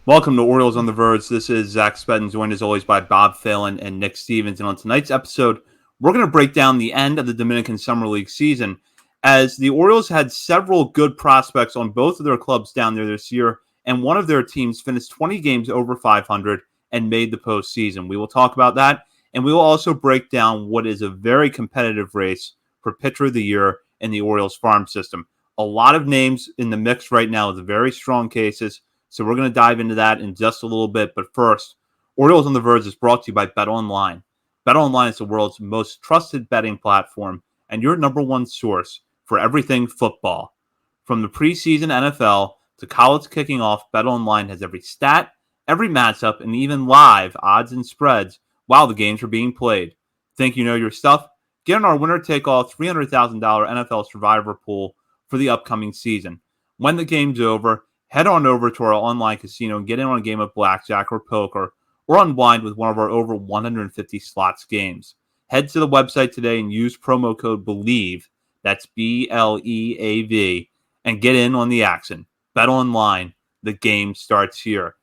Welcome to Orioles on the Verge. This is Zach Spedden, joined as always by Bob Phelan and Nick Stevens. And on tonight's episode, we're going to break down the end of the Dominican Summer League season, as the Orioles had several good prospects on both of their clubs down there this year, and one of their teams finished 20 games over 500 and made the postseason. We will talk about that, and we will also break down what is a very competitive race for Pitcher of the Year in the Orioles farm system. A lot of names in the mix right now with very strong cases. So we're going to dive into that in just a little bit. But first, Orioles on the Verge is brought to you by BetOnline. BetOnline is the world's most trusted betting platform and your number one source for everything football. From the preseason NFL to college kicking off, BetOnline has every stat, every matchup, and even live odds and spreads while the games are being played. Think you know your stuff? Get in our winner-take-all $300,000 NFL Survivor pool for the upcoming season. When the game's over, head on over to our online casino and get in on a game of blackjack or poker or unwind with one of our over 150 slots games. Head to the website today and use promo code BELIEVE, that's BLEAV, and get in on the action. Bet online, the game starts here.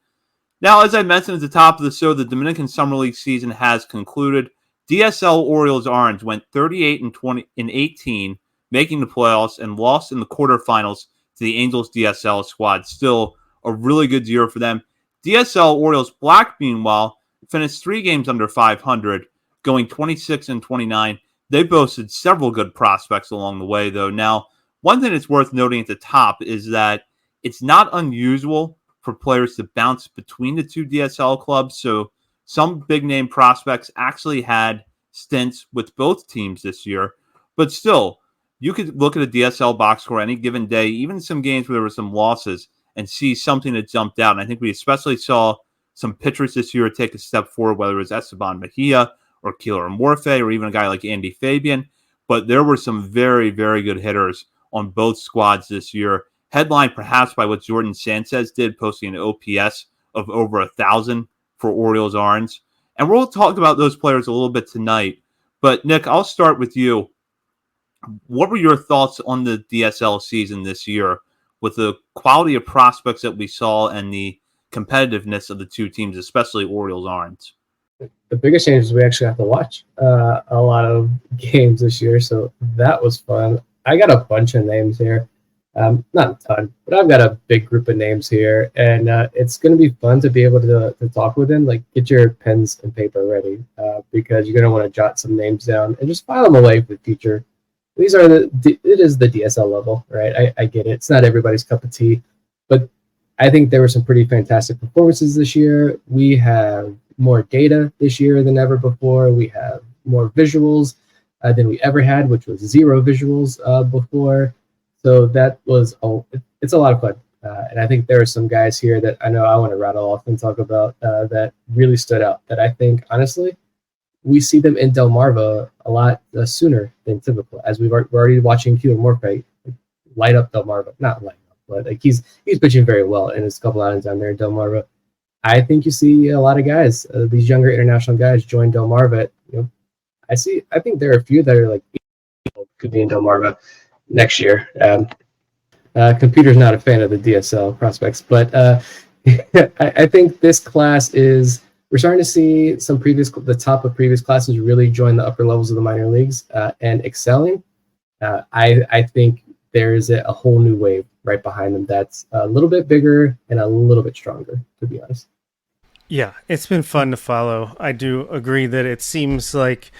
Now, as I mentioned at the top of the show, the Dominican Summer League season has concluded. DSL Orioles Orange went 38-18, making the playoffs, and lost in the quarterfinals to the Angels DSL squad. Still a really good year for them. DSL Orioles Black, meanwhile, finished 3 games under 500, going 26-29. They boasted several good prospects along the way, though. Now, one thing that's worth noting at the top is that it's not unusual for players to bounce between the two DSL clubs. So some big-name prospects actually had stints with both teams this year. But still, you could look at a DSL box score any given day, even some games where there were some losses, and see something that jumped out. And I think we especially saw some pitchers this year take a step forward, whether it was Esteban Mejia or Keeler Morphe or even a guy like Andy Fabian. But there were some very, very good hitters on both squads this year, headlined perhaps by what Jordan Sanchez did, posting an OPS of over 1,000 for Orioles Orange. And we'll talk about those players a little bit tonight. But, Nick, I'll start with you. What were your thoughts on the DSL season this year with the quality of prospects that we saw and the competitiveness of the two teams, especially Orioles Orange? The biggest change is we actually have to watch a lot of games this year, so that was fun. I got a bunch of names here. Not a ton, but I've got a big group of names here, and it's going to be fun to be able to talk with them. Like, get your pens and paper ready because you're going to want to jot some names down and just file them away for the future. These are it is the DSL level, right? I get it. It's not everybody's cup of tea, but I think there were some pretty fantastic performances this year. We have more data this year than ever before. We have more visuals than we ever had, which was 0 visuals before. So that was it's a lot of fun. And I think there are some guys here that I know I want to rattle off and talk about that really stood out that I think, honestly, we see them in Delmarva a lot sooner than typical, as we're already watching Keeler Morphe light up Delmarva. Not light up, but like he's pitching very well in his couple outings down there in Delmarva. I think you see a lot of guys, these younger international guys, join Delmarva. I think there are a few that are like could be in Delmarva next year. Computer's not a fan of the DSL prospects, but I think this class is. We're starting to see the top of previous classes really join the upper levels of the minor leagues and excelling. I think there is a whole new wave right behind them that's a little bit bigger and a little bit stronger, to be honest. Yeah, it's been fun to follow. I do agree that it seems like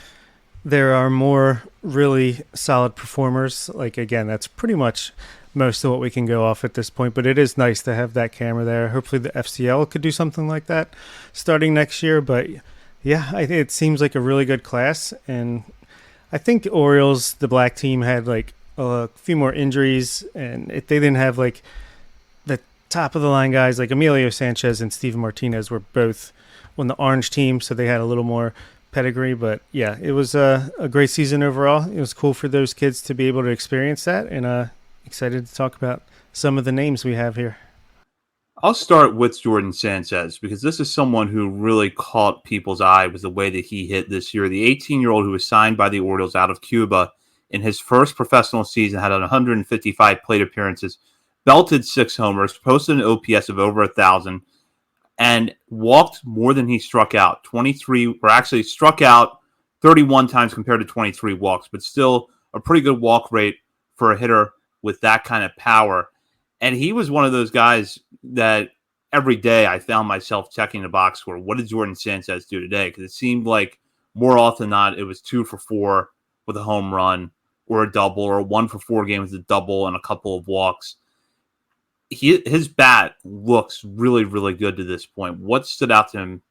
there are more really solid performers. Like, again, that's pretty much most of what we can go off at this point, but it is nice to have that camera there. Hopefully the FCL could do something like that starting next year, but yeah, it seems like a really good class, and I think the Orioles, the black team, had like a few more injuries, and they didn't have like the top of the line guys like Emilio Sanchez and Steven Martinez were both on the orange team, so they had a little more pedigree. But yeah, it was a great season overall. It was cool for those kids to be able to experience that, and excited to talk about some of the names we have here. I'll start with Jordan Sanchez because this is someone who really caught people's eye with the way that he hit this year. The 18-year-old who was signed by the Orioles out of Cuba in his first professional season had 155 plate appearances, belted 6 homers, posted an OPS of over 1,000. and walked more than he struck out. 23, or actually struck out 31 times compared to 23 walks, but still a pretty good walk rate for a hitter with that kind of power. And he was one of those guys that every day I found myself checking the box score. What did Jordan Sanchez do today? Because it seemed like more often than not, it was 2 for 4 with a home run or a double, or 1 for 4 games with a double and a couple of walks. His bat looks really, really good to this point. What stood out to him?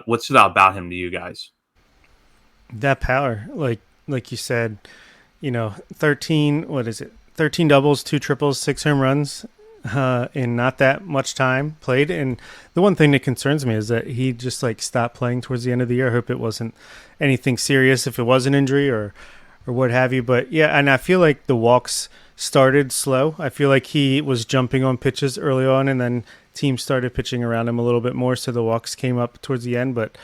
What stood out about him to you guys? That power, like you said, 13. What is it? 13 doubles, 2 triples, 6 home runs in not that much time played. And the one thing that concerns me is that he just stopped playing towards the end of the year. I hope it wasn't anything serious, if it was an injury or what have you. But yeah, and I feel like the walks started slow. I feel like he was jumping on pitches early on, and then teams started pitching around him a little bit more, so the walks came up towards the end, but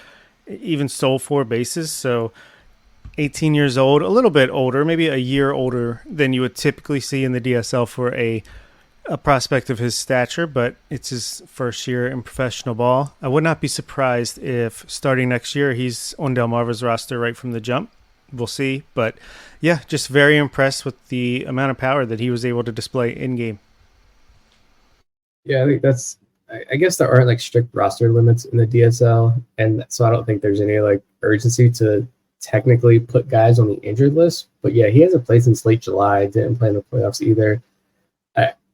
even stole 4 bases. So 18 years old, a little bit older, maybe a year older than you would typically see in the DSL for a prospect of his stature, but it's his first year in professional ball. I would not be surprised if starting next year he's on Delmarva's roster right from the jump. We'll see. But yeah, just very impressed with the amount of power that he was able to display in game. Yeah, I think I guess there aren't strict roster limits in the DSL, and so I don't think there's any urgency to technically put guys on the injured list. But yeah, he hasn't played since late July, didn't play in the playoffs either.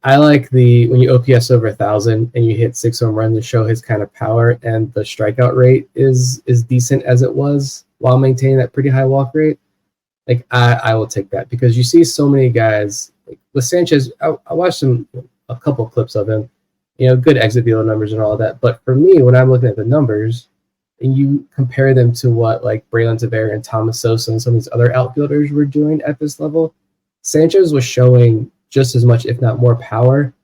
I like when you OPS over 1,000 and you hit 6 home runs to show his kind of power, and the strikeout rate is decent as it was while maintaining that pretty high walk rate. I will take that, because you see so many guys with Sanchez. I watched a couple clips of him, good exit velo numbers and all that. But for me, when I'm looking at the numbers and you compare them to what Braylon Tavera and Thomas Sosa and some of these other outfielders were doing at this level, Sanchez was showing just as much, if not more, power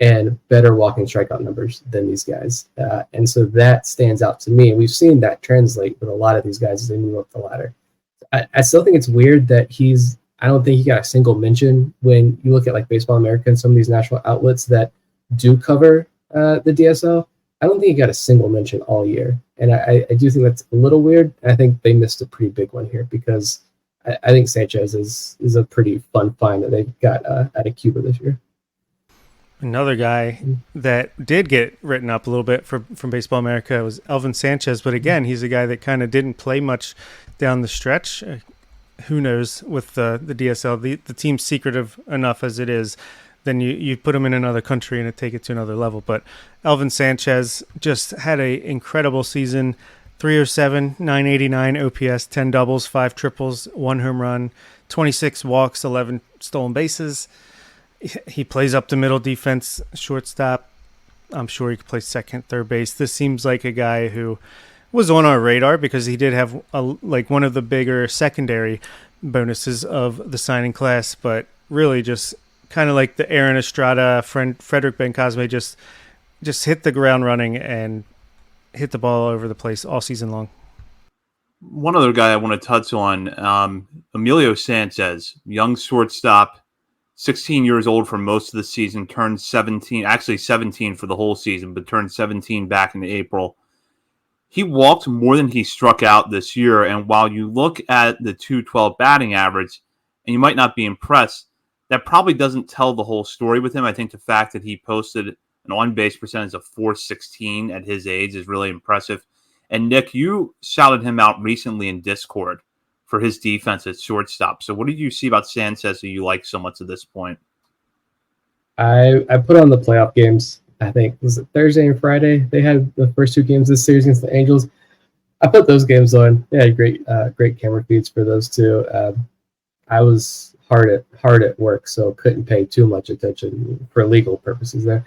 and better walking strikeout numbers than these guys. And so that stands out to me. And we've seen that translate with a lot of these guys as they move up the ladder. I still think it's weird that I don't think he got a single mention when you look at Baseball America and some of these national outlets that do cover the DSL. I don't think he got a single mention all year. And I do think that's a little weird. I think they missed a pretty big one here, because I think Sanchez is a pretty fun find that they've got out of Cuba this year. Another guy that did get written up a little bit from Baseball America was Elvin Sanchez. But again, he's a guy that kind of didn't play much down the stretch. Who knows with the DSL, the team's secretive enough as it is, then you put him in another country and take it to another level. But Elvin Sanchez just had an incredible season. 307, 989 OPS, 10 doubles, 5 triples, 1 home run, 26 walks, 11 stolen bases. He plays up the middle defense, shortstop. I'm sure he could play second, third base. This seems like a guy who was on our radar because he did have one of the bigger secondary bonuses of the signing class, but really just kind of like the Aaron Estrada, Frederick Bencosme, just hit the ground running and hit the ball all over the place all season long. One other guy I want to touch on, Emilio Sanchez, young shortstop, 16 years old for most of the season, turned 17, actually 17 for the whole season, but turned 17 back in April. He walked more than he struck out this year, and while you look at the .212 batting average, and you might not be impressed, that probably doesn't tell the whole story with him. I think the fact that he posted an on-base percentage of .416 at his age is really impressive. And Nick, you shouted him out recently in Discord for his defense at shortstop. So what did you see about Sanchez that you like so much at this point? I put on the playoff games. I think was it Thursday and Friday. They had the first 2 games this series against the Angels. I put those games on. They had great camera feeds for those 2. I was hard at work, so couldn't pay too much attention for legal purposes there.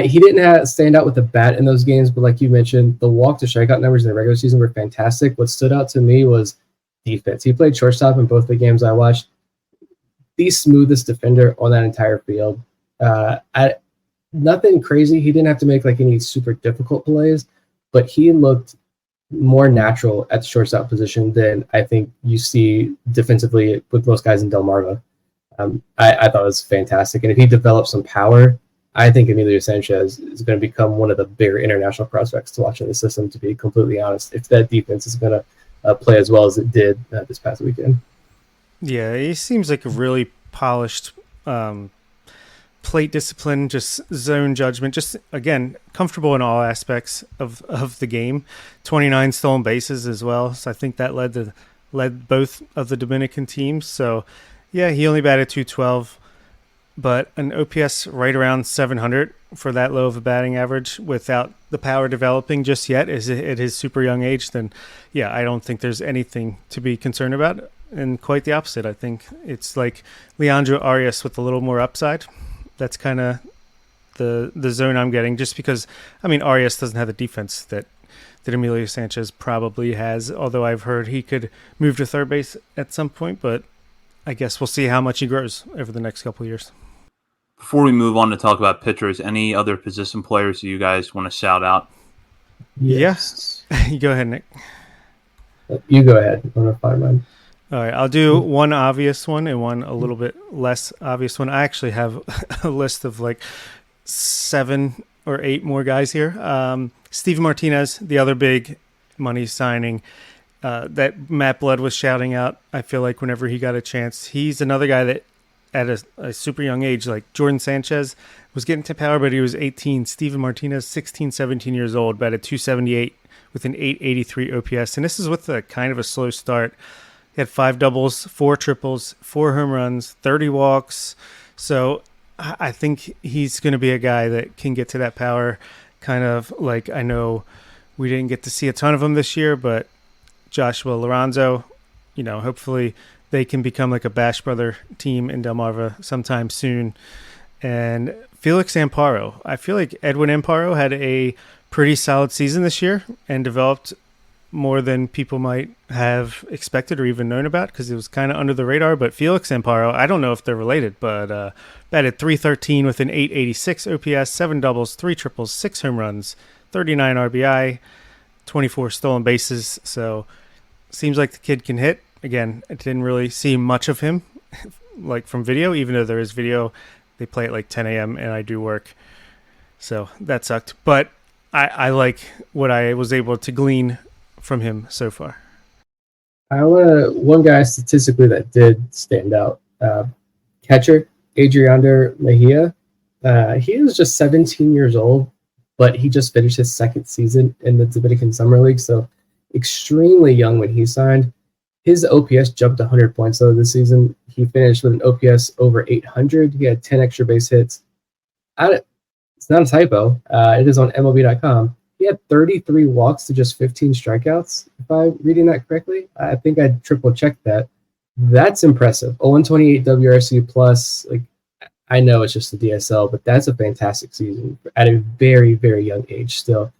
He didn't stand out with the bat in those games, but like you mentioned, the walk to strikeout numbers in the regular season were fantastic. What stood out to me was defense. He played shortstop in both the games I watched. The smoothest defender on that entire field. Nothing crazy. He didn't have to make any super difficult plays, but he looked more natural at the shortstop position than I think you see defensively with most guys in Delmarva. I thought it was fantastic. And if he develops some power, I think Emilio Sanchez is going to become one of the bigger international prospects to watch in the system, to be completely honest, if that defense is going to play as well as it did this past weekend. Yeah, he seems like a really polished plate discipline, just zone judgment, just, again, comfortable in all aspects of the game. 29 stolen bases as well, so I think that led both of the Dominican teams. So, yeah, he only batted .212, but an OPS right around 700 for that low of a batting average without the power developing just yet at his super young age, then, yeah, I don't think there's anything to be concerned about. And quite the opposite. I think it's like Leandro Arias with a little more upside. That's kind of the zone I'm getting, just because, I mean, Arias doesn't have the defense that Emilio Sanchez probably has, although I've heard he could move to third base at some point, but I guess we'll see how much he grows over the next couple of years. Before we move on to talk about pitchers, any other position players that you guys want to shout out? Yes. Yeah. You go ahead, Nick. You go ahead. I'm going to find mine. All right, I'll do one obvious one and one a little bit less obvious one. I actually have a list of like 7 or 8 more guys here. Steven Martinez, the other big money signing that Matt Blood was shouting out, I feel like, whenever he got a chance. He's another guy that at a super young age, like Jordan Sanchez was getting to power, but he was 18. Steven Martinez, 16, 17 years old, batted .278 with an .883 OPS. And this is with a kind of a slow start. He had 5 doubles, 4 triples, 4 home runs, 30 walks. So I think he's going to be a guy that can get to that power, kind of like, I know we didn't get to see a ton of them this year, but Joshua Lorenzo, hopefully they can become like a Bash Brother team in Delmarva sometime soon. And Felix Amparo. I feel like Edwin Amparo had a pretty solid season this year and developed more than people might have expected or even known about, because it was kind of under the radar. But Felix Amparo, I don't know if they're related, but batted .313 with an .886 OPS, 7 doubles, 3 triples, 6 home runs, 39 RBI, 24 stolen bases. So seems like the kid can hit. Again, I didn't really see much of him like from video, even though there is video. They play at like 10 a.m. and I do work, so that sucked. But I like what I was able to glean from him so far. One guy statistically that did stand out, catcher Adriander Mejia. He was just 17 years old, but he just finished his second season in the Dominican Summer League, so extremely young when he signed. His OPS jumped 100 points though this season. He finished with an OPS over 800. He had 10 extra base hits. It's not a typo. It is on MLB.com. He had 33 walks to just 15 strikeouts, if I'm reading that correctly. I think I triple checked that. That's impressive. 0-28 WRC plus. Like, I know it's just the DSL, but that's a fantastic season at a very, very young age still.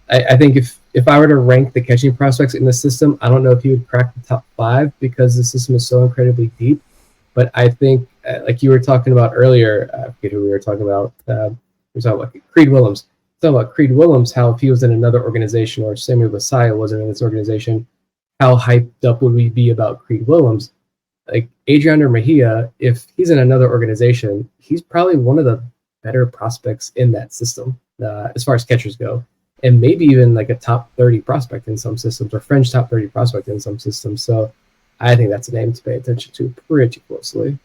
I think if I were to rank the catching prospects in the system, I don't know if he would crack the top 5 because the system is so incredibly deep. But I think, like you were talking about earlier, I forget who we were talking about. We were talking about Creed Willems. How if he was in another organization, or Samuel Messiah wasn't in this organization, how hyped up would we be about Creed Willems? Like Adriander Mejia, if he's in another organization, he's probably one of the better prospects in that system as far as catchers go. And maybe even like a top 30 prospect in some systems, or French top 30 prospect in some systems. So I think that's a name to pay attention to pretty closely.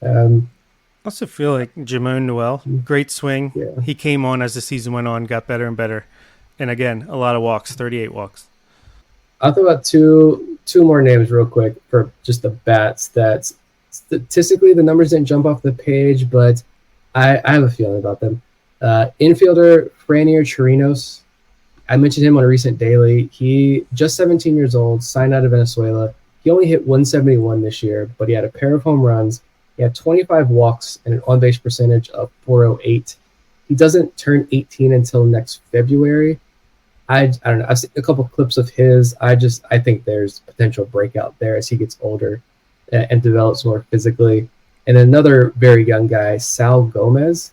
I also feel like Jamon Noel, great swing. Yeah. He came on as the season went on, got better and better. And again, a lot of walks, 38 walks. I'll throw out two more names real quick for just the bats that statistically the numbers didn't jump off the page, but I have a feeling about them. Infielder Franier Chirinos. I mentioned him on a recent daily. He just 17 years old, signed out of Venezuela. He only hit 171 this year, but he had a pair of home runs. He had 25 walks and an on-base percentage of .408. He doesn't turn 18 until next February. I don't know. I've seen a couple clips of his. I think there's potential breakout there as he gets older and develops more physically. And another very young guy, Sal Gomez.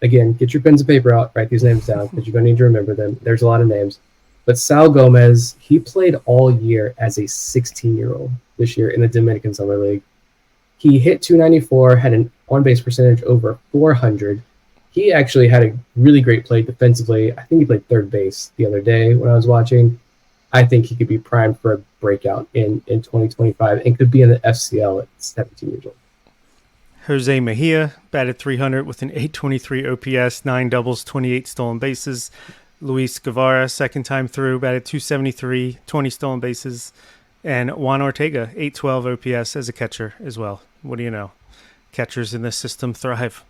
Again, get your pens and paper out, write these names down because you're going to need to remember them. There's a lot of names. But Sal Gomez, he played all year as a 16-year-old this year in the Dominican Summer League. He hit .294, had an on-base percentage over .400. he actually had a really great play defensively. I think he played third base the other day when I was watching. I think he could be primed for a breakout in 2025 and could be in the FCL at 17 years old. Jose Mejia batted .300 with an .823 OPS, 9 doubles, 28 stolen bases. Luis Guevara, second time through, batted .273, 20 stolen bases. And Juan Ortega, .812 OPS as a catcher as well. What do you know? Catchers in this system thrive.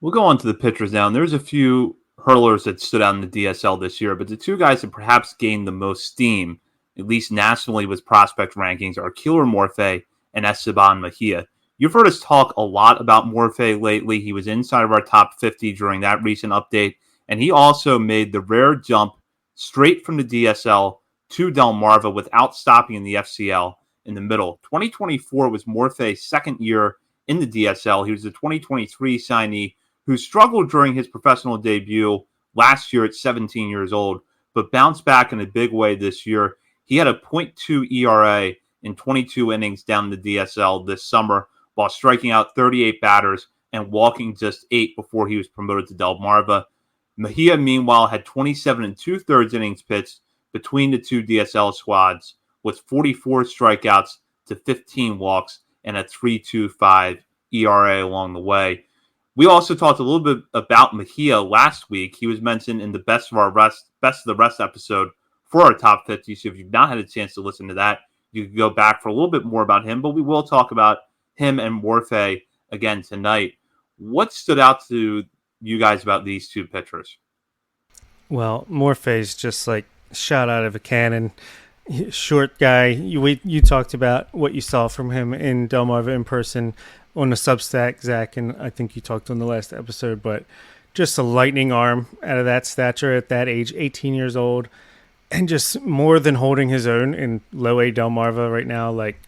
We'll go on to the pitchers now. And there's a few hurlers that stood out in the DSL this year, but the two guys that perhaps gained the most steam, at least nationally with prospect rankings, are Keeler Morphe and Esteban Mejia. You've heard us talk a lot about Morphe lately. He was inside of our top 50 during that recent update, and he also made the rare jump straight from the DSL to Delmarva without stopping in the FCL in the middle. 2024 was Morphe's second year in the DSL. He was a 2023 signee who struggled during his professional debut last year at 17 years old, but bounced back in a big way this year. He had a .2 ERA in 22 innings down the DSL this summer, while striking out 38 batters and walking just 8 before he was promoted to Delmarva. Mejia, meanwhile, had 27 2/3 innings pitched between the two DSL squads, with 44 strikeouts to 15 walks and a 3.25 ERA along the way. We also talked a little bit about Mejia last week. He was mentioned in the Best of the Rest episode for our top 50. So if you've not had a chance to listen to that, you can go back for a little bit more about him. But we will talk about him and Morphe again tonight. What stood out to you guys about these two pitchers? Well, Morphe's just like shot out of a cannon. Short guy. You talked about what you saw from him in Delmarva in person on the Substack, Zach, and I think you talked on the last episode, but just a lightning arm out of that stature at that age, 18 years old, and just more than holding his own in low A Delmarva right now. Like,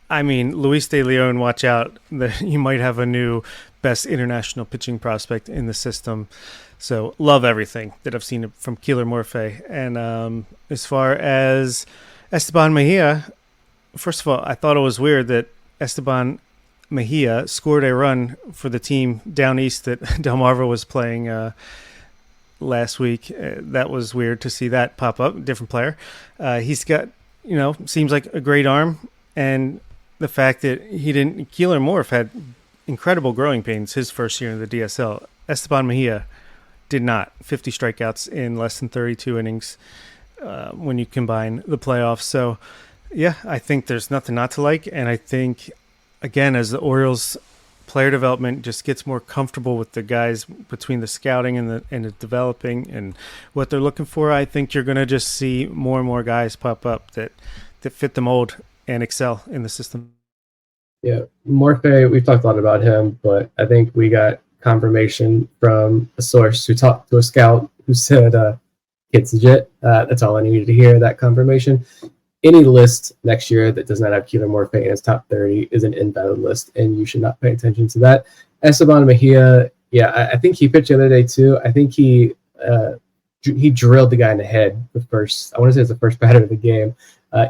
I mean, Luis De Leon, watch out. You might have a new best international pitching prospect in the system. So love everything that I've seen from Keeler Morphe. And as far as Esteban Mejia, first of all, I thought it was weird that Esteban Mejia scored a run for the team down east that Delmarva was playing last week. That was weird to see that pop up. Different player. He's got, seems like a great arm. And the fact that Keeler Morphe had incredible growing pains his first year in the DSL. Esteban Mejia did not. 50 strikeouts in less than 32 innings when you combine the playoffs. So, yeah, I think there's nothing not to like. And I think, again, as the Orioles player development just gets more comfortable with the guys between the scouting and the developing and what they're looking for, I think you're going to just see more and more guys pop up that fit the mold and excel in the system. Yeah, Morphe, we've talked a lot about him, but I think we got confirmation from a source who talked to a scout who said, kid's legit. That's all I needed to hear, that confirmation. Any list next year that does not have Keeler Morphe in its top 30 is an invalid list, and you should not pay attention to that. Esteban Mejia, yeah, I think he pitched the other day too. I think he drilled the guy in the head I want to say it's the first batter of the game.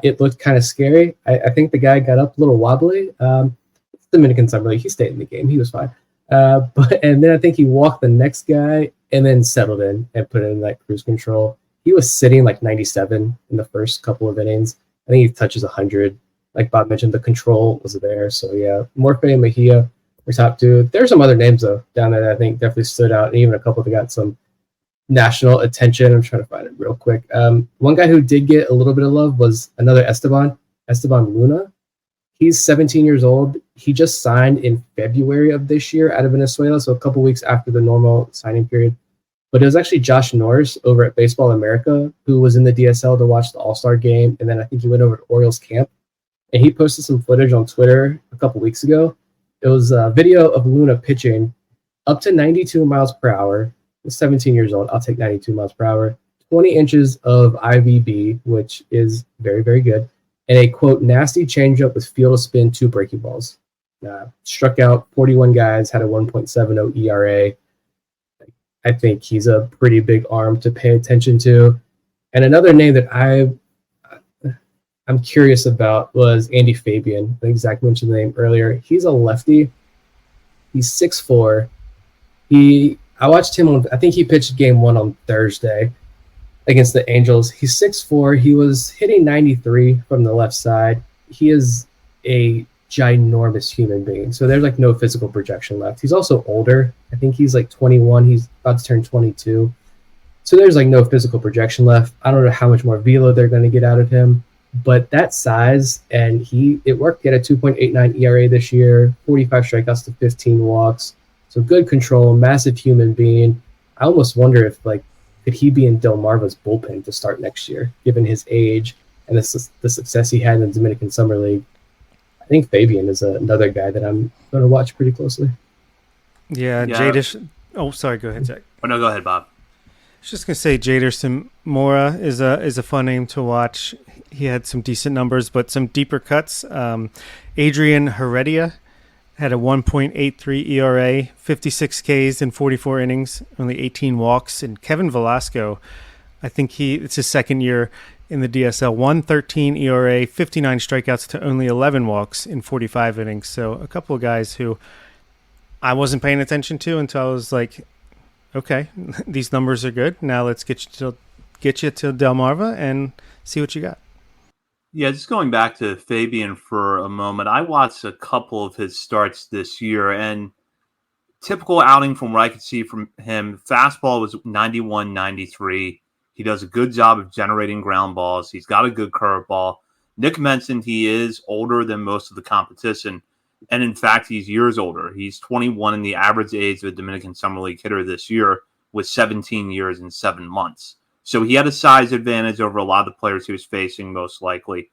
It looked kind of scary. I think the guy got up a little wobbly. It's Dominican Summer League. He stayed in the game. He was fine. And then I think he walked the next guy and then settled in and put it in that cruise control. He was sitting like 97 in the first couple of innings. I think he touches 100. Like Bob mentioned, the control was there. So, yeah, Morphe and Mejia were top two. There's some other names, though, down there that I think definitely stood out, and even a couple that got some national attention. I'm trying to find it real quick. One guy who did get a little bit of love was another Esteban Luna. He's 17 years old. He just signed in February of this year out of Venezuela, so a couple weeks after the normal signing period. But it was actually Josh Norris over at Baseball America who was in the DSL to watch the All-Star game, and then I think he went over to Orioles camp, and he posted some footage on Twitter a couple weeks ago. It was a video of Luna pitching up to 92 miles per hour. 17 years old. I'll take 92 miles per hour. 20 inches of IVB, which is very, very good. And a, quote, nasty changeup with field of spin, 2 breaking balls. Struck out 41 guys, had a 1.70 ERA. I think he's a pretty big arm to pay attention to. And another name that I'm curious about was Andy Fabian. I think Zach mentioned the name earlier. He's a lefty. He's 6'4". I watched him on. I think he pitched game 1 on Thursday against the Angels. He's 6'4". He was hitting 93 from the left side. He is a ginormous human being. So there's like no physical projection left. He's also older. I think he's like 21. He's about to turn 22. So there's like no physical projection left. I don't know how much more velo they're going to get out of him, but that size, and it worked. He had a 2.89 ERA this year, 45 strikeouts to 15 walks. So good control, massive human being. I almost wonder if could he be in Delmarva's bullpen to start next year, given his age and the success he had in the Dominican Summer League. I think Fabian is another guy that I'm going to watch pretty closely. Yeah. Jadish. Oh, sorry. Go ahead, Zach. Oh, no, go ahead, Bob. I was just going to say Jaderson Mora is a fun name to watch. He had some decent numbers, but some deeper cuts. Adrian Heredia had a 1.83 ERA, 56 Ks in 44 innings, only 18 walks. And Kevin Velasco, I think it's his second year in the DSL, 1.13 ERA, 59 strikeouts to only 11 walks in 45 innings. So a couple of guys who I wasn't paying attention to until I was like, okay, these numbers are good. Now let's get you to Delmarva and see what you got. Yeah, just going back to Fabian for a moment, I watched a couple of his starts this year, and typical outing from what I could see from him, fastball was 91, 93. He does a good job of generating ground balls. He's got a good curveball. Nick mentioned he is older than most of the competition, and in fact, he's years older. He's 21, and the average age of a Dominican Summer League hitter this year was 17 years and 7 months. So he had a size advantage over a lot of the players he was facing, most likely.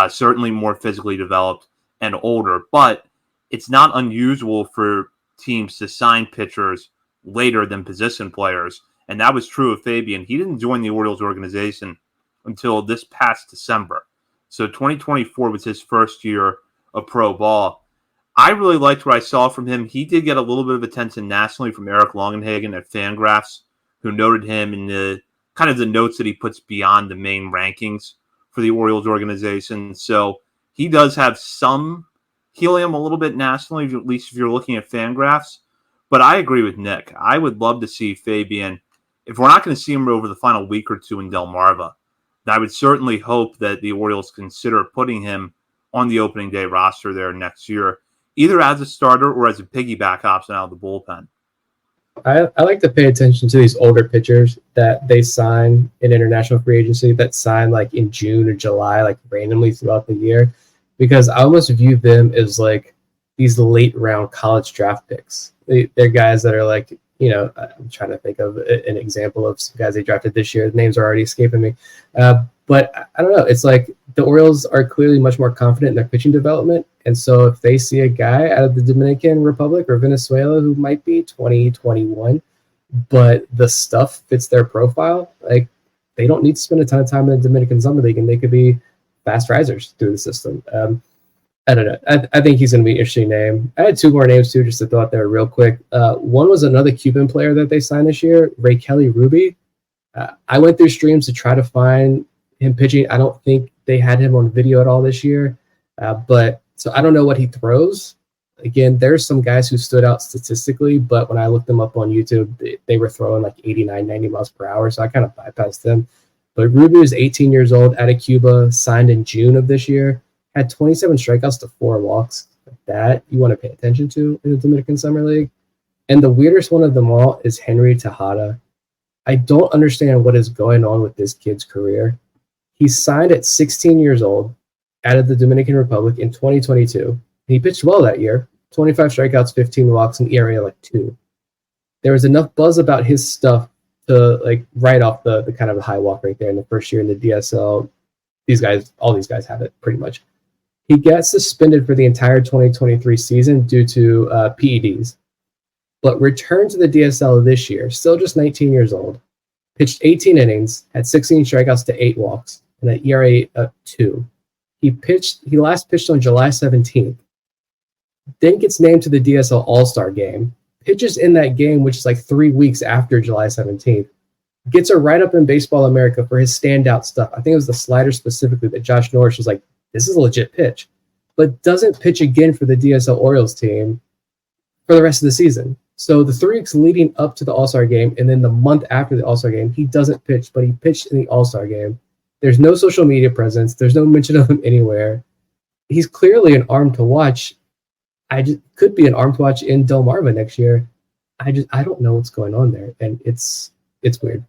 Certainly more physically developed and older. But it's not unusual for teams to sign pitchers later than position players. And that was true of Fabian. He didn't join the Orioles organization until this past December. So 2024 was his first year of pro ball. I really liked what I saw from him. He did get a little bit of attention nationally from Eric Longenhagen at Fangraphs, who noted him in the kind of the notes that he puts beyond the main rankings for the Orioles organization. So he does have some helium a little bit nationally, at least if you're looking at Fangraphs. But I agree with Nick. I would love to see Fabian, if we're not going to see him over the final week or two in Delmarva, I would certainly hope that the Orioles consider putting him on the opening day roster there next year, either as a starter or as a piggyback option out of the bullpen. I like to pay attention to these older pitchers that they sign in international free agency, that sign like in June or July, like randomly throughout the year, because I almost view them as like these late round college draft picks. They're guys that are like, I'm trying to think of an example of some guys they drafted this year. The names are already escaping me. But I don't know. It's like the Orioles are clearly much more confident in their pitching development. And so if they see a guy out of the Dominican Republic or Venezuela who might be 20, 21, but the stuff fits their profile, like they don't need to spend a ton of time in the Dominican Summer League, and they could be fast risers through the system. I don't know. I think he's going to be an interesting name. I had two more names too, just to throw out there real quick. One was another Cuban player that they signed this year, Ray Kelly Ruby. I went through streams to try to find him pitching. I don't think they had him on video at all this year, but so I don't know what he throws. Again, there's some guys who stood out statistically, but when I looked them up on YouTube, they were throwing like 89, 90 miles per hour, so I kind of bypassed them. But Ruby is 18 years old, out of Cuba, signed in June of this year, had 27 strikeouts to 4 walks. Like that you want to pay attention to in the Dominican Summer League. And the weirdest one of them all is Henry Tejada. I don't understand what is going on with this kid's career. He signed at 16 years old out of the Dominican Republic in 2022. He pitched well that year, 25 strikeouts, 15 walks, and ERA like 2. There was enough buzz about his stuff to like write off the kind of high walk right there in the first year in the DSL. All these guys have it pretty much. He gets suspended for the entire 2023 season due to PEDs, but returned to the DSL this year, still just 19 years old, pitched 18 innings, had 16 strikeouts to 8 walks, and an ERA of 2. He last pitched on July 17th, then gets named to the DSL All-Star game, pitches in that game, which is like 3 weeks after July 17th, gets a write-up in Baseball America for his standout stuff. I think it was the slider specifically that Josh Norris was like, this is a legit pitch, but doesn't pitch again for the DSL Orioles team for the rest of the season. So the 3 weeks leading up to the All-Star game, and then the month after the All-Star game, he doesn't pitch, but he pitched in the All-Star game. There's no social media presence. There's no mention of him anywhere. He's clearly an arm to watch. Could be an arm to watch in Delmarva next year. I don't know what's going on there, and it's weird.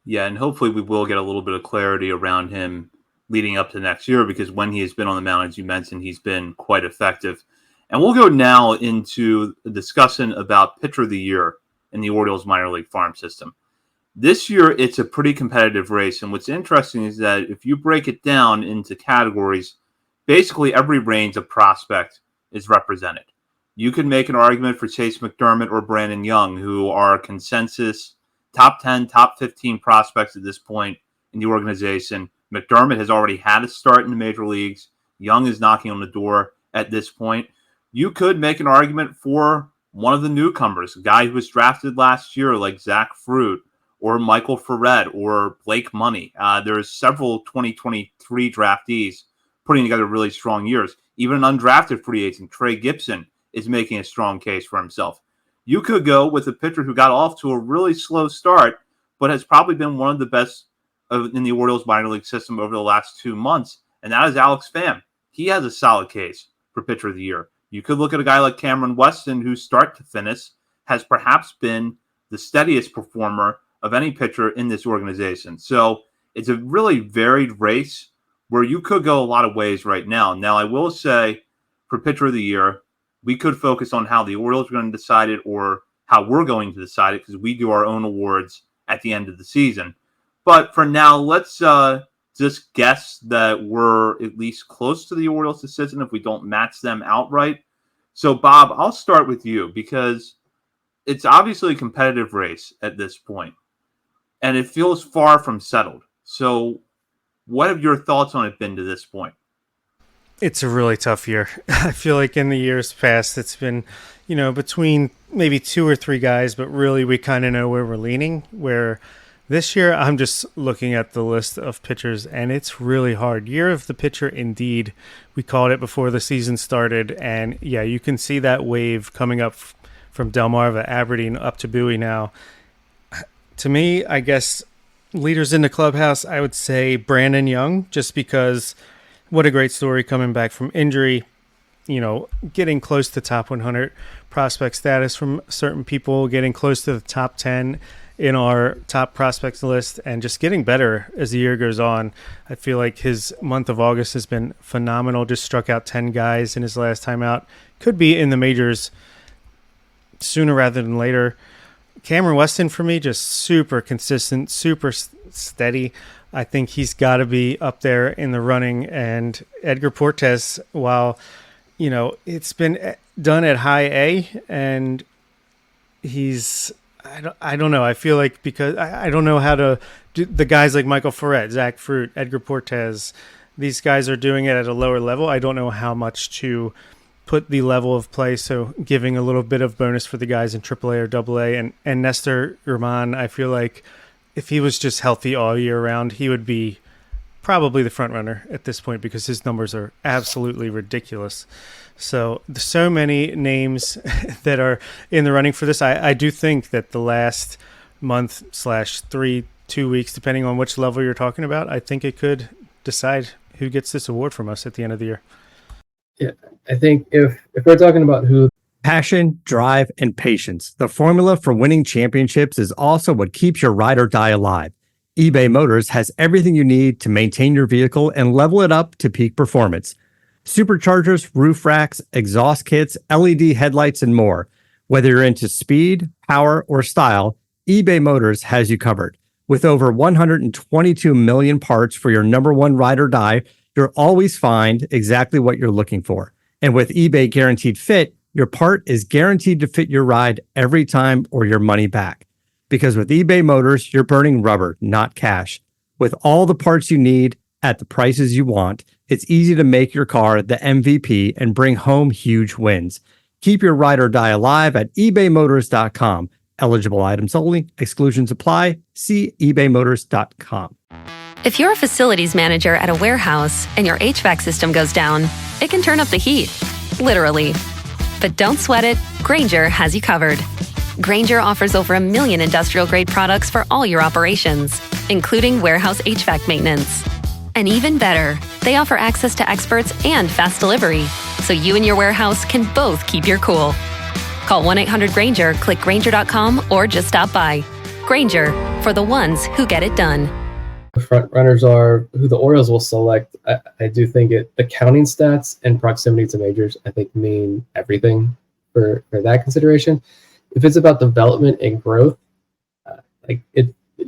Yeah, and hopefully we will get a little bit of clarity around him leading up to next year, because when he has been on the mound, as you mentioned, he's been quite effective. And we'll go now into a discussion about Pitcher of the Year in the Orioles minor league farm system. This year, it's a pretty competitive race, and what's interesting is that if you break it down into categories, basically every range of prospect is represented. You could make an argument for Chase McDermott or Brandon Young, who are consensus top 10, top 15 prospects at this point in the organization. McDermott has already had a start in the major leagues. Young is knocking on the door at this point. You could make an argument for one of the newcomers, a guy who was drafted last year like Zach Fruit or Michael Ferret or Blake Money. There's several 2023 draftees putting together really strong years. Even an undrafted free agent, Trey Gibson, is making a strong case for himself. You could go with a pitcher who got off to a really slow start, but has probably been one of the best in the Orioles minor league system over the last 2 months, and that is Alex Pham. He has a solid case for Pitcher of the Year. You could look at a guy like Cameron Weston, who start to finish has perhaps been the steadiest performer of any pitcher in this organization. So it's a really varied race where you could go a lot of ways right now. Now, I will say for Pitcher of the Year, we could focus on how the Orioles are going to decide it or how we're going to decide it, because we do our own awards at the end of the season. But for now, let's just guess that we're at least close to the Orioles' decision if we don't match them outright. So, Bob, I'll start with you, because it's obviously a competitive race at this point, and it feels far from settled. So what have your thoughts on it been to this point? It's a really tough year. I feel like in the years past, it's been, between maybe 2 or 3 guys, but really we kind of know where we're leaning. Where this year, I'm just looking at the list of pitchers, and it's really hard. Year of the pitcher, indeed. We called it before the season started, and yeah, you can see that wave coming up from Delmarva, Aberdeen, up to Bowie now. To me, I guess leaders in the clubhouse, I would say Brandon Young, just because what a great story coming back from injury, getting close to top 100 prospect status from certain people, getting close to the top 10 in our top prospects list, and just getting better as the year goes on. I feel like his month of August has been phenomenal, just struck out 10 guys in his last time out. Could be in the majors sooner rather than later. Cameron Weston, for me, just super consistent, super steady. I think he's got to be up there in the running. And Edgar Portes, while, it's been done at high A, and he's, I don't know. I feel like, because I don't know how to do the guys like Michael Ferret, Zach Fruit, Edgar Portes, these guys are doing it at a lower level. I don't know how much to put the level of play, so giving a little bit of bonus for the guys in AAA or AA. And Nestor German, I feel like if he was just healthy all year round, he would be probably the front runner at this point, because his numbers are absolutely ridiculous. So there's so many names that are in the running for this. I do think that the last month / 2 weeks, depending on which level you're talking about, I think it could decide who gets this award from us at the end of the year. Yeah, I think if we're talking about who, passion, drive, and patience, the formula for winning championships is also what keeps your ride or die alive. eBay Motors has everything you need to maintain your vehicle and level it up to peak performance. Superchargers, roof racks, exhaust kits, LED headlights, and more. Whether you're into speed, power, or style, eBay Motors has you covered. With over 122 million parts for your number one ride or die, you'll always find exactly what you're looking for. And with eBay Guaranteed Fit, your part is guaranteed to fit your ride every time or your money back. Because with eBay Motors, you're burning rubber, not cash. With all the parts you need at the prices you want, it's easy to make your car the MVP and bring home huge wins. Keep your ride or die alive at ebaymotors.com. Eligible items only. Exclusions apply. See ebaymotors.com. If you're a facilities manager at a warehouse and your HVAC system goes down, it can turn up the heat, literally. But don't sweat it, Grainger has you covered. Grainger offers over 1 million industrial-grade products for all your operations, including warehouse HVAC maintenance. And even better, they offer access to experts and fast delivery, so you and your warehouse can both keep your cool. Call 1-800-GRAINGER, click Grainger.com, or just stop by. Grainger, for the ones who get it done. The front runners are who the Orioles will select. I do think the counting stats and proximity to majors, I think, mean everything for that consideration. If it's about development and growth,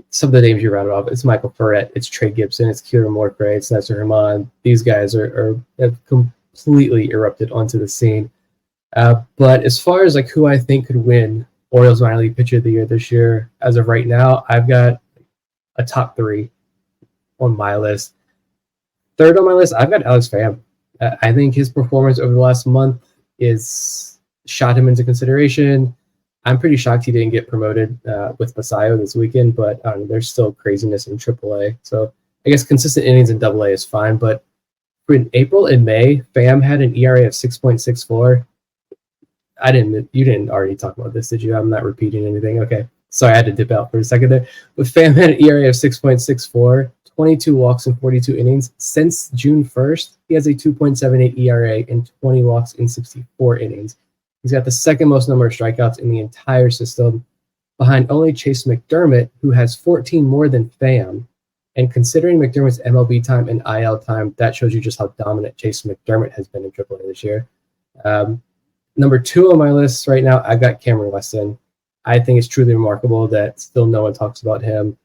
some of the names you rounded off, it's Michael Ferret, it's Trey Gibson, it's Kieran Morcray, it's Nestor Herman. These guys have completely erupted onto the scene. But as far as who I think could win Orioles minor league pitcher of the year this year, as of right now, I've got a top 3 on my list. Third on my list, I've got Alex Pham. I think his performance over the last month is shot him into consideration. I'm pretty shocked he didn't get promoted with Masayo this weekend, but there's still craziness in AAA. So I guess consistent innings in AA is fine. But in April and May, Pham had an ERA of 6.64. You didn't already talk about this, did you? I'm not repeating anything. Okay. Sorry, I had to dip out for a second there. But Pham had an ERA of 6.64, 22 walks in 42 innings. Since June 1st, he has a 2.78 ERA and 20 walks in 64 innings. He's got the second most number of strikeouts in the entire system, behind only Chase McDermott, who has 14 more than Pham. And considering McDermott's MLB time and IL time, that shows you just how dominant Chase McDermott has been in AAA this year. Number 2 on my list right now, I've got Cameron Weston. I think it's truly remarkable that still no one talks about him.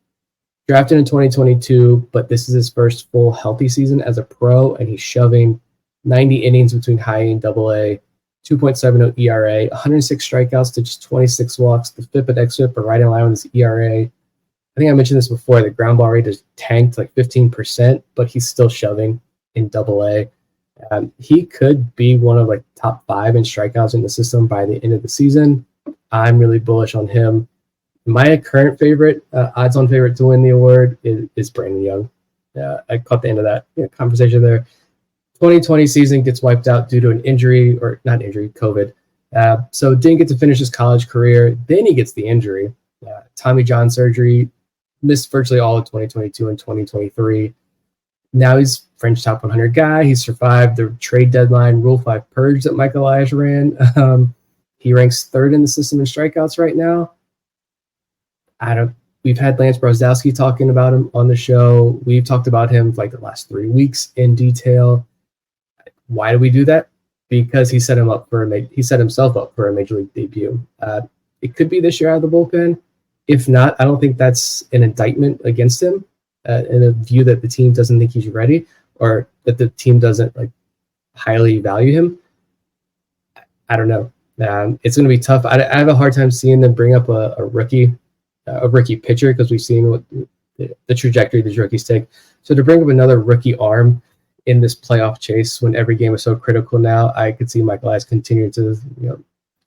Drafted in 2022, but this is his first full healthy season as a pro, and he's shoving 90 innings between high A and AA. 2.70 ERA, 106 strikeouts to just 26 walks. The FIP and XFIP are right in line with his ERA. I think I mentioned this before. The ground ball rate has tanked 15%, but he's still shoving in AA. He could be one of top 5 in strikeouts in the system by the end of the season. I'm really bullish on him. My current favorite, odds-on favorite to win the award is Brandon Young. I caught the end of that conversation there. 2020 season gets wiped out due to an injury, or not injury, COVID. So didn't get to finish his college career. Then he gets the injury. Tommy John surgery, missed virtually all of 2022 and 2023. Now he's French top 100 guy. He survived the trade deadline Rule 5 purge that Mike Elias ran. He ranks 3rd in the system in strikeouts right now. We've had Lance Brozdowski talking about him on the show. We've talked about him the last 3 weeks in detail. Why do we do that? Because he set himself up for a major league debut. It could be this year out of the bullpen. If not, I don't think that's an indictment against him, in a view that the team doesn't think he's ready, or that the team doesn't highly value him. I don't know. It's going to be tough. I have a hard time seeing them bring up a rookie pitcher, because we've seen what the trajectory these rookies take. So to bring up another rookie arm in this playoff chase when every game is so critical now, I could see Mike Elias continue to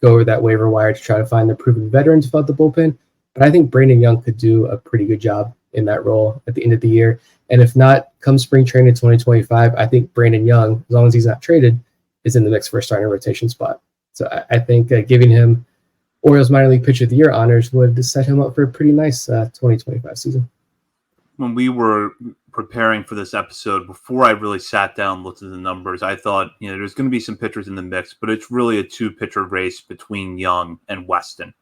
go over that waiver wire to try to find the proven veterans about the bullpen. But I think Brandon Young could do a pretty good job in that role at the end of the year. And if not, come spring training 2025, I think Brandon Young, as long as he's not traded, is in the mix for a starting rotation spot. So I think giving him Orioles minor league pitcher of the year honors would set him up for a pretty nice 2025 season. When we were preparing for this episode, before I really sat down and looked at the numbers, I thought, there's going to be some pitchers in the mix, but it's really a 2-pitcher race between Young and Weston.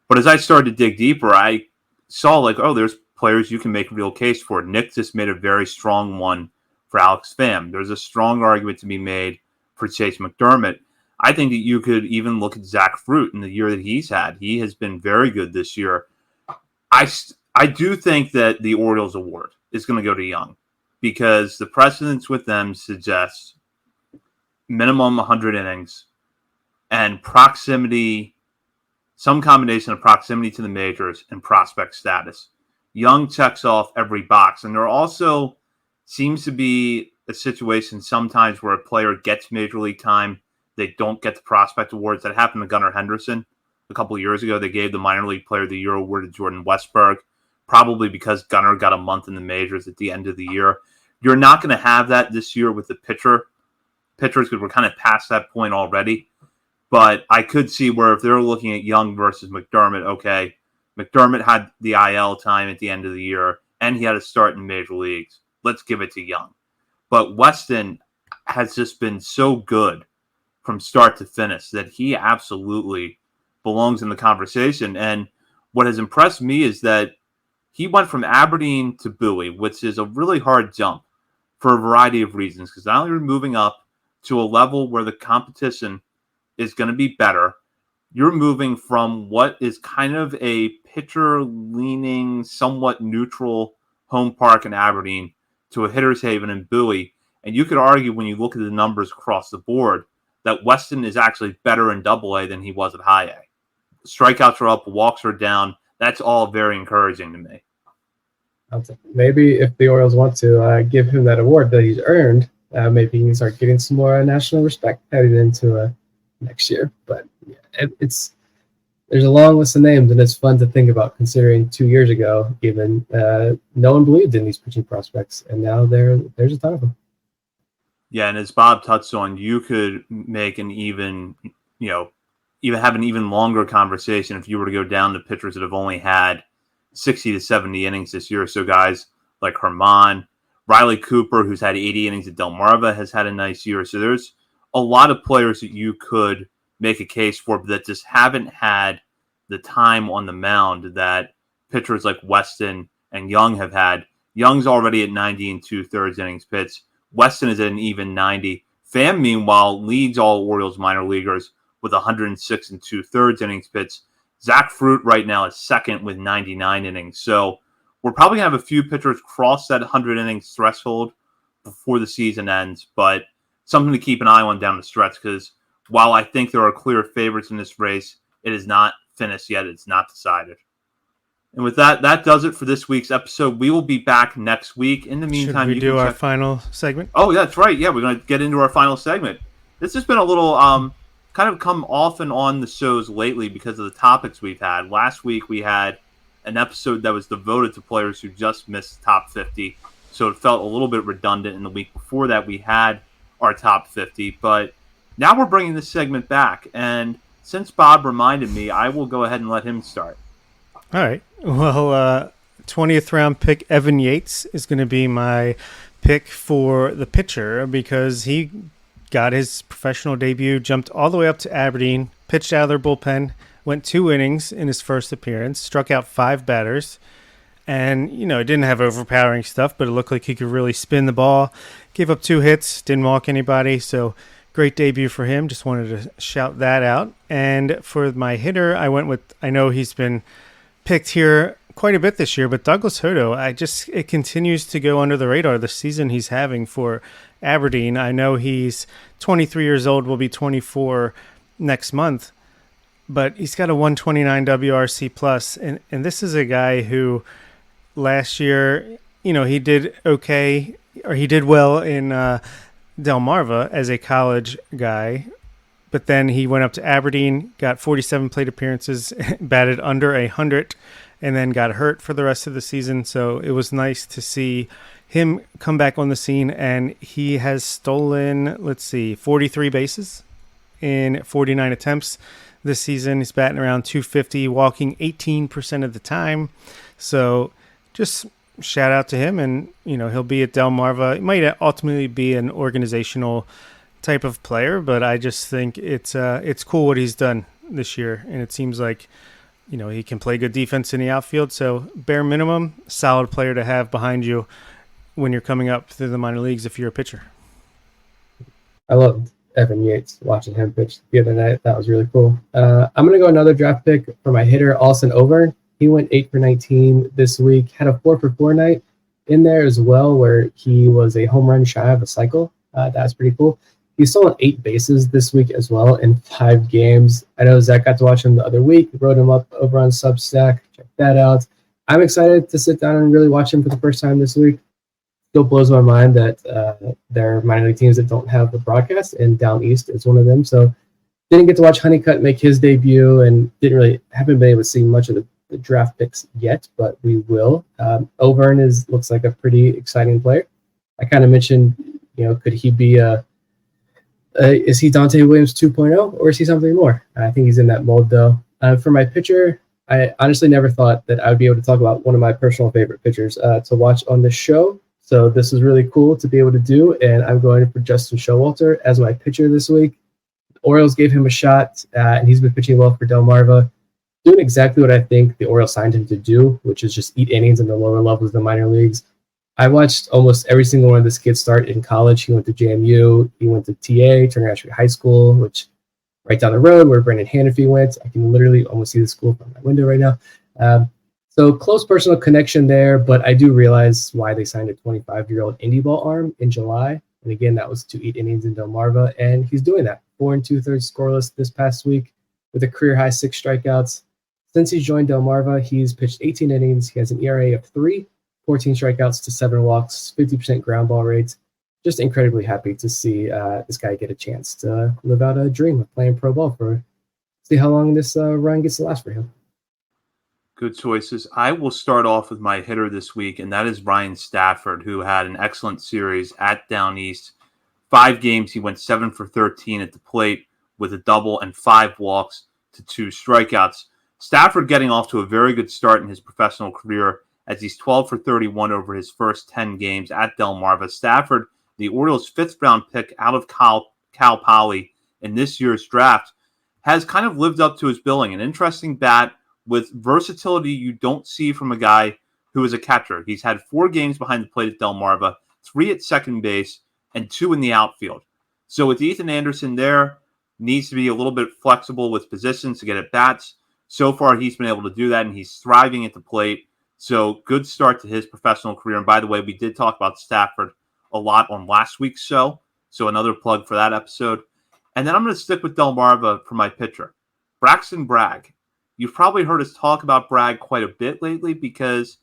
But as I started to dig deeper, I saw there's players you can make a real case for. Nick just made a very strong one for Alex Pham. There's a strong argument to be made for Chase McDermott. I think that you could even look at Zach Fruit in the year that he's had. He has been very good this year. I do think that the Orioles award is going to go to Young, because the precedence with them suggests minimum 100 innings and proximity, some combination of proximity to the majors and prospect status. Young checks off every box. And there also seems to be a situation sometimes where a player gets major league time, they don't get the prospect awards. That happened to Gunnar Henderson a couple of years ago. They gave the minor league player of the year award to Jordan Westberg, probably because Gunnar got a month in the majors at the end of the year. You're not going to have that this year with the pitchers, because we're kind of past that point already. But I could see where if they're looking at Young versus McDermott, okay, McDermott had the IL time at the end of the year, and he had to start in major leagues. Let's give it to Young. But Weston has just been so good from start to finish that he absolutely belongs in the conversation. And what has impressed me is that he went from Aberdeen to Bowie, which is a really hard jump for a variety of reasons, because not only are you moving up to a level where the competition is going to be better, you're moving from what is kind of a pitcher-leaning, somewhat neutral home park in Aberdeen to a hitter's haven in Bowie. And you could argue when you look at the numbers across the board that Weston is actually better in Double-A than he was at High A. Strikeouts are up, walks are down. That's all very encouraging to me. Maybe if the Orioles want to give him that award that he's earned, maybe he can start getting some more national respect heading into next year. But yeah, there's a long list of names, and it's fun to think about considering 2 years ago, even no one believed in these pitching prospects, and now there's a ton of them. Yeah, and as Bob touched on, you could make an even have an even longer conversation if you were to go down to pitchers that have only had 60 to 70 innings this year. So guys like Herman, Riley Cooper, who's had 80 innings at Delmarva, has had a nice year. So there's a lot of players that you could make a case for that just haven't had the time on the mound that pitchers like Weston and Young have had. Young's already at 90 2/3 innings pitched. Weston is at an even 90. Pham, meanwhile, leads all Orioles minor leaguers with 106 2/3 innings pitched. Zach Fruit right now is second with 99 innings. So we're probably going to have a few pitchers cross that 100 innings threshold before the season ends, but something to keep an eye on down the stretch, because while I think there are clear favorites in this race, it is not finished yet. It's not decided. And with that, that does it for this week's episode. We will be back next week. In the meantime, should we do our final segment? Oh, that's right. Yeah, we're going to get into our final segment. This has been a little kind of come off and on the shows lately because of the topics we've had. Last week we had an episode that was devoted to players who just missed top 50, so it felt a little bit redundant. And the week before that we had our top 50, but now we're bringing this segment back. And since Bob reminded me, I will go ahead and let him start. All right. Well, 20th round pick Evan Yates is going to be my pick for the pitcher because he got his professional debut, jumped all the way up to Aberdeen, pitched out of their bullpen, went 2 innings in his first appearance, struck out 5 batters, and, it didn't have overpowering stuff, but it looked like he could really spin the ball. Gave up 2 hits, didn't walk anybody, so great debut for him. Just wanted to shout that out. And for my hitter, I know he's been picked here quite a bit this year, but Douglas Hodo, it continues to go under the radar, the season he's having for Aberdeen. I know he's 23 years old, will be 24 next month, but he's got a 129 WRC plus, and this is a guy who last year, he did okay, or he did well in Delmarva as a college guy, but then he went up to Aberdeen, got 47 plate appearances, batted under 100, and then got hurt for the rest of the season. So it was nice to see him come back on the scene, and he has stolen, 43 bases in 49 attempts this season. He's batting around 250, walking 18% of the time. So just shout out to him, and he'll be at Delmarva. It might ultimately be an organizational type of player, but I just think it's cool what he's done this year, and it seems like he can play good defense in the outfield. So bare minimum, solid player to have behind you when you're coming up through the minor leagues if you're a pitcher. I loved Evan Yates, watching him pitch the other night. That was really cool. I'm going to go another draft pick for my hitter, Austin Overn. He went 8 for 19 this week, had a 4 for 4 night in there as well, where he was a home run shy of a cycle. That's pretty cool. He stolen 8 bases this week as well in 5 games. I know Zach got to watch him the other week, wrote him up over on Substack. Check that out. I'm excited to sit down and really watch him for the first time this week. Still blows my mind that there are minor league teams that don't have the broadcast, and Down East is one of them. So didn't get to watch Honeycutt make his debut, and haven't been able to see much of the draft picks yet, but we will. Overn looks like a pretty exciting player. I kind of mentioned, could he be Is he Dante Williams 2.0 or is he something more? I think he's in that mold, though. For my pitcher, I honestly never thought that I would be able to talk about one of my personal favorite pitchers to watch on this show. So this is really cool to be able to do, and I'm going for Justin Showalter as my pitcher this week. The Orioles gave him a shot, and he's been pitching well for Delmarva, doing exactly what I think the Orioles signed him to do, which is just eat innings in the lower levels of the minor leagues. I watched almost every single one of this kid start in college. He went to JMU, he went to TA, Turner Ashby High School, which right down the road where Brandon Hanafy went. I can literally almost see the school from my window right now. So close personal connection there, but I do realize why they signed a 25-year-old indie ball arm in July. And again, that was to eat innings in Delmarva, and he's doing that. 4 2/3 scoreless this past week with a career-high 6 strikeouts. Since he joined Delmarva, he's pitched 18 innings. He has an ERA of 3, 14 strikeouts to 7 walks, 50% ground ball rates. Just incredibly happy to see this guy get a chance to live out a dream of playing pro ball see how long this run gets to last for him. Good choices. I will start off with my hitter this week, and that is Ryan Stafford, who had an excellent series at Down East. 5 games, he went 7 for 13 at the plate with a double and 5 walks to 2 strikeouts. Stafford getting off to a very good start in his professional career as he's 12 for 31 over his first 10 games at Delmarva. Stafford, the Orioles' 5th-round pick out of Cal Poly in this year's draft, has kind of lived up to his billing. An interesting bat with versatility you don't see from a guy who is a catcher. He's had 4 games behind the plate at Delmarva, 3 at second base, and 2 in the outfield. So with Ethan Anderson there, needs to be a little bit flexible with positions to get at bats. So far, he's been able to do that, and he's thriving at the plate. So good start to his professional career. And by the way, we did talk about Stafford a lot on last week's show. So another plug for that episode. And then I'm going to stick with Delmarva for my pitcher, Braxton Bragg. You've probably heard us talk about Bragg quite a bit lately because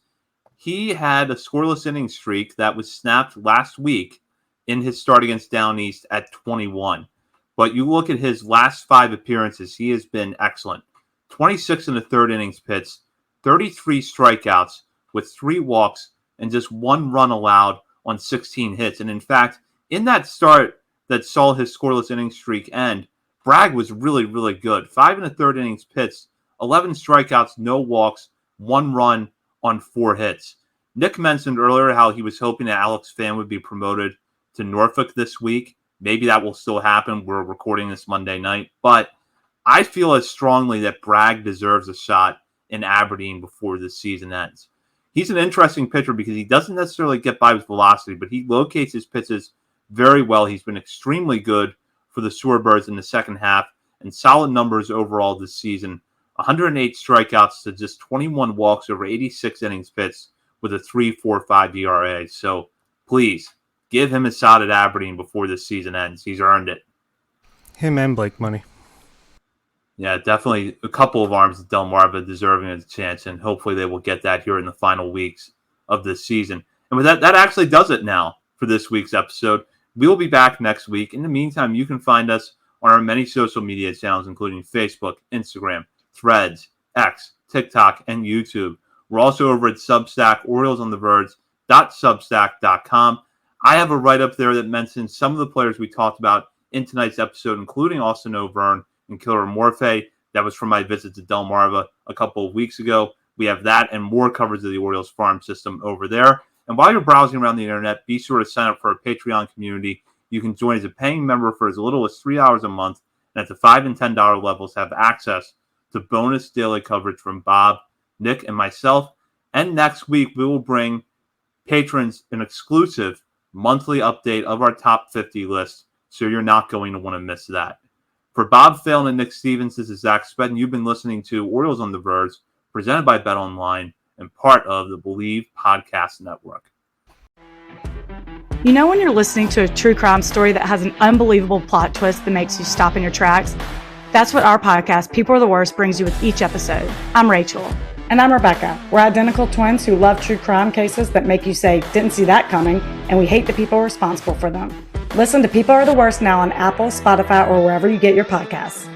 he had a scoreless inning streak that was snapped last week in his start against Down East at 21. But you look at his last 5 appearances, he has been excellent. 26 1/3 innings pitched, 33 strikeouts with 3 walks and just 1 run allowed on 16 hits. And in fact, in that start that saw his scoreless inning streak end, Bragg was really, really good. 5 1/3 innings pitched, 11 strikeouts, no walks, 1 run on 4 hits. Nick mentioned earlier how he was hoping that Alex Pham would be promoted to Norfolk this week. Maybe that will still happen. We're recording this Monday night. But I feel as strongly that Bragg deserves a shot in Aberdeen before the season ends. He's an interesting pitcher because he doesn't necessarily get by with velocity, but he locates his pitches very well. He's been extremely good for the Shorebirds in the second half and solid numbers overall this season. 108 strikeouts to just 21 walks over 86 innings pitched with a 3.45 ERA. So please give him a shot at Aberdeen before this season ends. He's earned it. Him and Blake Money. Yeah, definitely a couple of arms at Delmarva deserving a chance, and hopefully they will get that here in the final weeks of this season. And with that actually does it now for this week's episode. We will be back next week. In the meantime, you can find us on our many social media channels, including Facebook, Instagram, Threads, X, TikTok, and YouTube. We're also over at Substack, OriolesOnTheVerge.substack.com. I have a write-up there that mentions some of the players we talked about in tonight's episode, including Austin O'Verne and Killer Morphe. That was from my visit to Delmarva a couple of weeks ago. We have that and more coverage of the Orioles farm system over there. And while you're browsing around the internet, be sure to sign up for our Patreon community. You can join as a paying member for as little as $3 a month, and at the $5 and $10 levels have access to bonus daily coverage from Bob, Nick, and myself. And next week, we will bring patrons an exclusive monthly update of our top 50 list, so you're not going to want to miss that. For Bob Phelan and Nick Stevens, this is Zach Spedden. You've been listening to Orioles on the Verge, presented by BetOnline and part of the Believe Podcast Network. You know when you're listening to a true crime story that has an unbelievable plot twist that makes you stop in your tracks? That's what our podcast, People Are the Worst, brings you with each episode. I'm Rachel. And I'm Rebecca. We're identical twins who love true crime cases that make you say, didn't see that coming, and we hate the people responsible for them. Listen to People Are the Worst now on Apple, Spotify, or wherever you get your podcasts.